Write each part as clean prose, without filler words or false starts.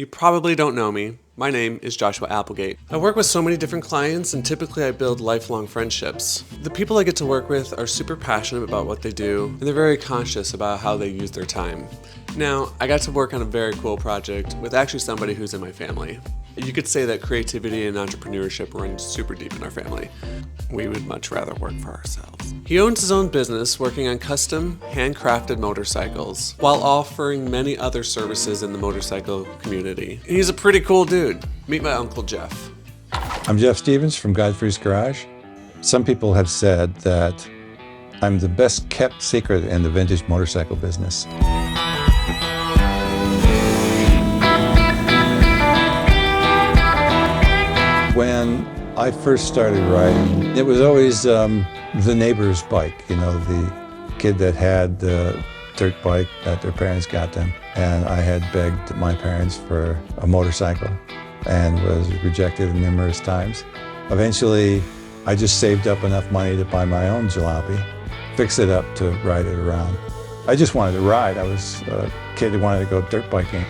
You probably don't know me. My name is Joshua Applegate. I work with so many different clients and typically I build lifelong friendships. The people I get to work with are super passionate about what they do and they're very conscious about how they use their time. Now, I got to work on a very cool project with actually somebody who's in my family. You could say that creativity and entrepreneurship run super deep in our family. We would much rather work for ourselves. He owns his own business working on custom, handcrafted motorcycles while offering many other services in the motorcycle community. He's a pretty cool dude. Meet my Uncle Jeff. I'm Jeff Stevens from GODFFERY'S Garage. Some people have said that I'm the best kept secret in the vintage motorcycle business. When I first started riding, it was always the neighbor's bike, you know, the kid that had the dirt bike that their parents got them. And I had begged my parents for a motorcycle and was rejected numerous times. Eventually, I just saved up enough money to buy my own jalopy, fix it up to ride it around. I just wanted to ride. I was a kid who wanted to go dirt biking.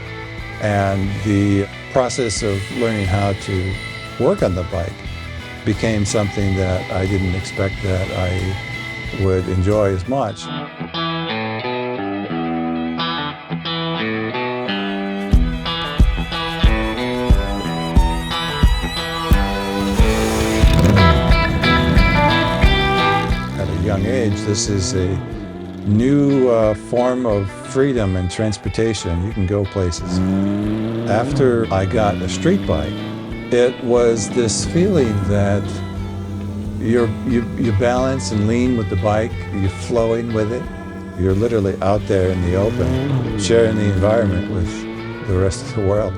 And the process of learning how to work on the bike became something that I didn't expect that I would enjoy as much. At a young age, this is a new form of freedom and transportation. You can go places. After I got a street bike, it was this feeling that you balance and lean with the bike, you're flowing with it. You're literally out there in the open, sharing the environment with the rest of the world.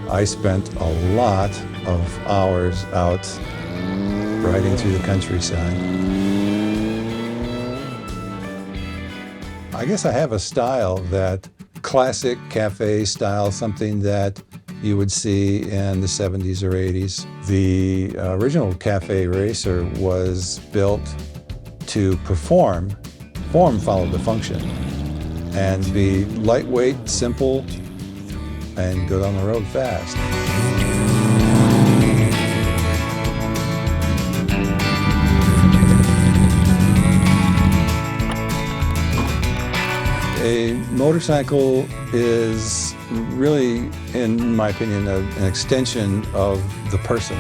I spent a lot of hours out riding through the countryside. I guess I have a style that classic cafe style, something that you would see in the 70s or 80s. The original cafe racer was built to perform. Form followed the function. And be lightweight, simple, and go down the road fast. A motorcycle is really, in my opinion, an extension of the person.